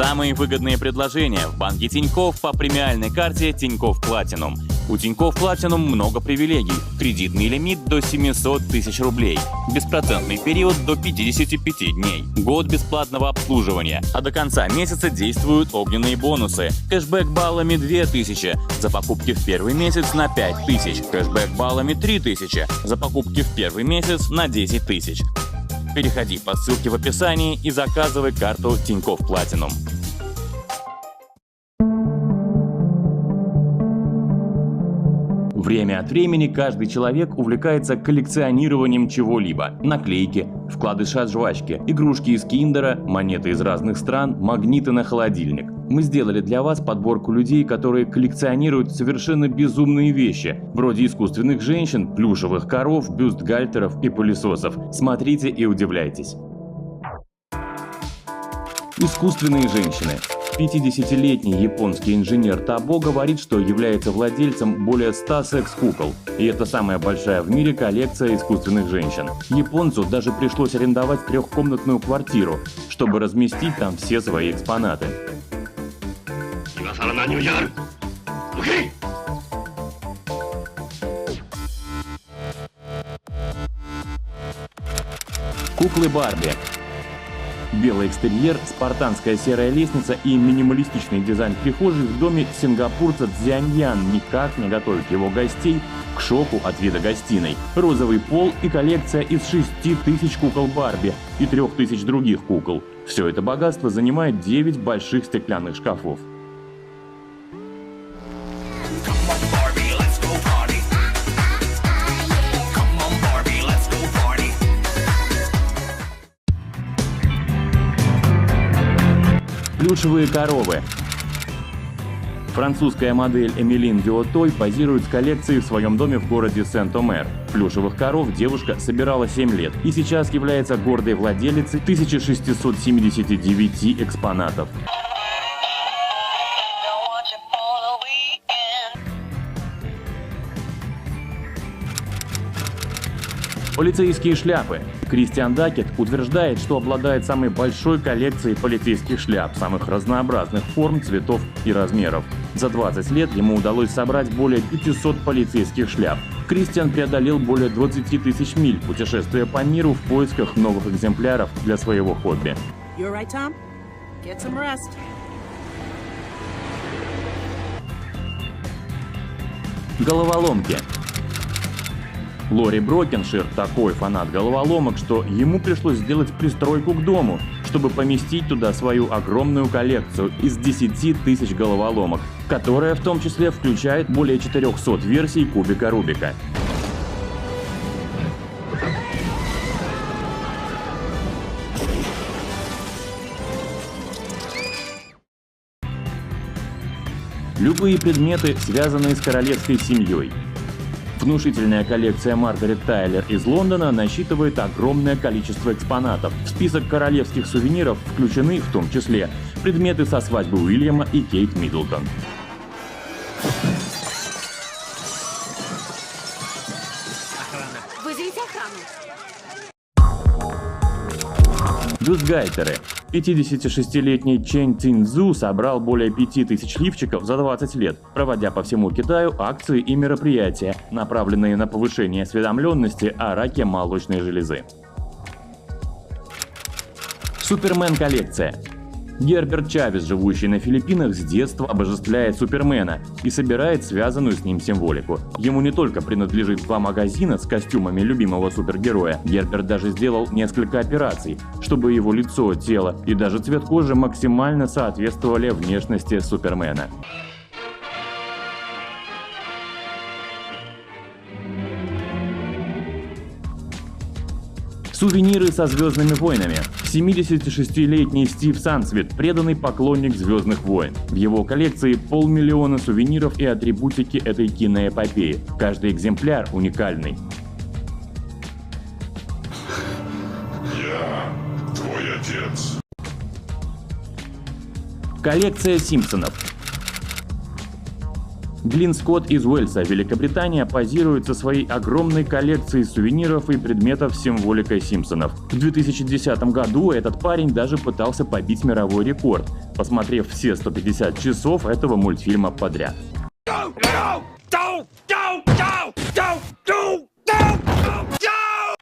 Самые выгодные предложения в банке Тинькофф по премиальной карте Тинькофф Платинум. У Тинькофф Платинум много привилегий. Кредитный лимит до 700 тысяч рублей. Беспроцентный период до 55 дней. Год бесплатного обслуживания. А до конца месяца действуют огненные бонусы. Кэшбэк баллами 2000 за покупки в первый месяц на 5000. Кэшбэк баллами 3000 за покупки в первый месяц на 10 тысяч. Переходи по ссылке в описании и заказывай карту Тинькофф Платинум. Время от времени каждый человек увлекается коллекционированием чего-либо. Наклейки, вкладыши от жвачки, игрушки из киндера, монеты из разных стран, магниты на холодильник. Мы сделали для вас подборку людей, которые коллекционируют совершенно безумные вещи, вроде искусственных женщин, плюшевых коров, бюстгальтеров и пылесосов. Смотрите и удивляйтесь. Искусственные женщины. 50-летний японский инженер Табо говорит, что является владельцем более 100 секс-кукол. И это самая большая в мире коллекция искусственных женщин. Японцу даже пришлось арендовать трехкомнатную квартиру, чтобы разместить там все свои экспонаты. Куклы Барби. Белый экстерьер, спартанская серая лестница и минималистичный дизайн прихожей в доме сингапурца Цзяньян никак не готовят его гостей к шоку от вида гостиной. Розовый пол и коллекция из 6000 кукол Барби и 3000 других кукол. Все это богатство занимает 9 больших стеклянных шкафов. Плюшевые коровы. Французская модель Эмилин Дюотой позирует с коллекцией в своем доме в городе Сент-Омер. Плюшевых коров девушка собирала 7 лет и сейчас является гордой владелицей 1679 экспонатов. Полицейские шляпы. Кристиан Дакет утверждает, что обладает самой большой коллекцией полицейских шляп самых разнообразных форм, цветов и размеров. За 20 лет ему удалось собрать более 500 полицейских шляп. Кристиан преодолел более 20 тысяч миль, путешествуя по миру в поисках новых экземпляров для своего хобби. Головоломки. Лори Брокеншир такой фанат головоломок, что ему пришлось сделать пристройку к дому, чтобы поместить туда свою огромную коллекцию из 10 тысяч головоломок, которая в том числе включает более 400 версий кубика Рубика. Любые предметы, связанные с королевской семьей. Внушительная коллекция Маргарет Тайлер из Лондона насчитывает огромное количество экспонатов. В список королевских сувениров включены в том числе предметы со свадьбы Уильяма и Кейт Миддлтон. Вызовите охрану. Бюстгальтеры. 56-летний Чэнь Циньцзу собрал более 5000 лифчиков за 20 лет, проводя по всему Китаю акции и мероприятия, направленные на повышение осведомленности о раке молочной железы. Супермен-коллекция. Герберт Чавес, живущий на Филиппинах, с детства обожествляет Супермена и собирает связанную с ним символику. Ему не только принадлежит 2 магазина с костюмами любимого супергероя, Герберт даже сделал несколько операций, чтобы его лицо, тело и даже цвет кожи максимально соответствовали внешности Супермена. Сувениры со Звездными войнами. 76-летний Стив Сансвит – преданный поклонник Звездных войн. В его коллекции 500 000 сувениров и атрибутики этой киноэпопеи. Каждый экземпляр уникальный. Я твой отец. Коллекция Симпсонов. Глин Скотт из Уэльса, Великобритания, позирует со своей огромной коллекцией сувениров и предметов с символикой Симпсонов. В 2010 году этот парень даже пытался побить мировой рекорд, посмотрев все 150 часов этого мультфильма подряд.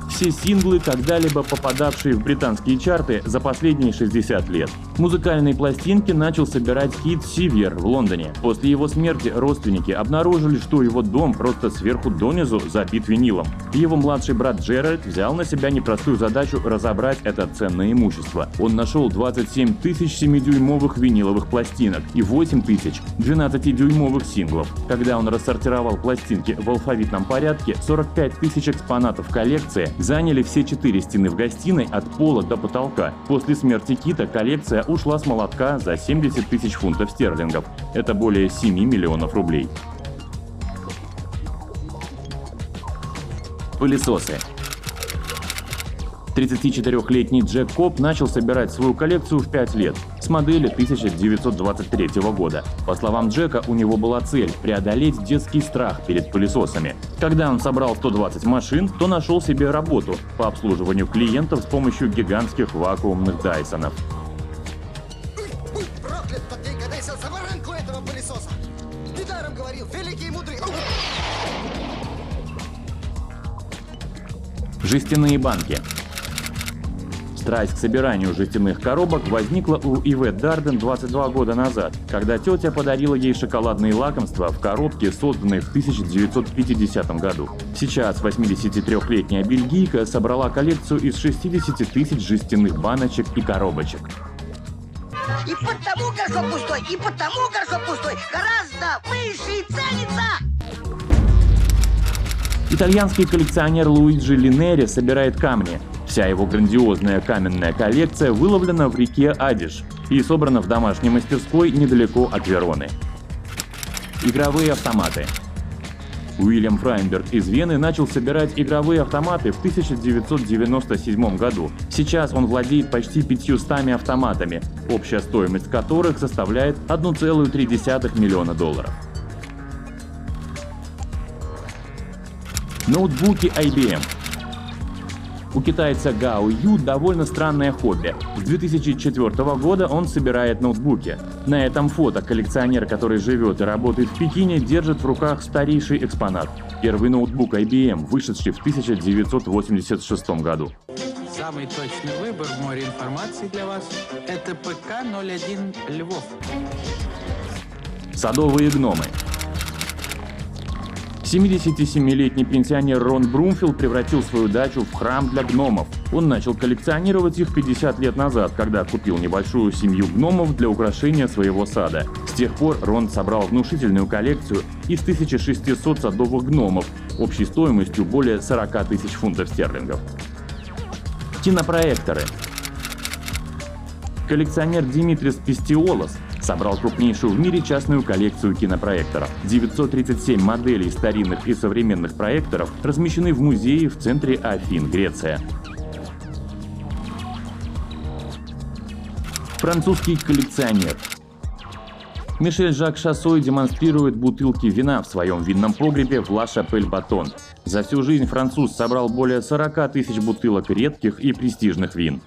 Все синглы, когда-либо попадавшие в британские чарты за последние 60 лет. Музыкальные пластинки начал собирать Кит Сивьер в Лондоне. После его смерти родственники обнаружили, что его дом просто сверху донизу забит винилом. Его младший брат Джеральд взял на себя непростую задачу разобрать это ценное имущество. Он нашел 27 тысяч 7-дюймовых виниловых пластинок и 8 тысяч 12-дюймовых синглов. Когда он рассортировал пластинки в алфавитном порядке, 45 тысяч экспонатов коллекции заняли все 4 стены в гостиной от пола до потолка. После смерти Кита коллекция ушла с молотка за 70 тысяч фунтов стерлингов. Это более 7 миллионов рублей. Пылесосы. 34-летний Джек Коб начал собирать свою коллекцию в 5 лет, с модели 1923 года. По словам Джека, у него была цель – преодолеть детский страх перед пылесосами. Когда он собрал 120 машин, то нашел себе работу по обслуживанию клиентов с помощью гигантских вакуумных Дайсонов. Будь проклят, тот день, когда я сел за воронку этого пылесоса! Недаром говорил, великий и мудрый! Жестяные банки. Страсть к собиранию жестяных коробок возникла у Ивет Дарден 22 года назад, когда тетя подарила ей шоколадные лакомства в коробке, созданной в 1950 году. Сейчас 83-летняя бельгийка собрала коллекцию из 60 тысяч жестяных баночек и коробочек. И потому горшок пустой, и потому горшок пустой гораздо выше ценится! Итальянский коллекционер Луиджи Линери собирает камни. Вся его грандиозная каменная коллекция выловлена в реке Адиш и собрана в домашней мастерской недалеко от Вероны. Игровые автоматы. Уильям Фрайнберг из Вены начал собирать игровые автоматы в 1997 году. Сейчас он владеет почти 500 автоматами, общая стоимость которых составляет $1,3 миллиона. Ноутбуки IBM. У китайца Гао Ю довольно странное хобби. С 2004 года он собирает ноутбуки. На этом фото коллекционер, который живет и работает в Пекине, держит в руках старейший экспонат. Первый ноутбук IBM, вышедший в 1986 году. Самый точный выбор в море информации для вас – это ПК-01 Львов. Садовые гномы. 77-летний пенсионер Рон Брумфилд превратил свою дачу в храм для гномов. Он начал коллекционировать их 50 лет назад, когда купил небольшую семью гномов для украшения своего сада. С тех пор Рон собрал внушительную коллекцию из 1600 садовых гномов, общей стоимостью более 40 тысяч фунтов стерлингов. Кинопроекторы. Коллекционер Димитрис Пистиолос собрал крупнейшую в мире частную коллекцию кинопроекторов. 937 моделей старинных и современных проекторов размещены в музее в центре Афин, Греция. Французский коллекционер. Мишель Жак Шассой демонстрирует бутылки вина в своем винном погребе в Ла-Шапель-Батон. За всю жизнь француз собрал более 40 тысяч бутылок редких и престижных вин.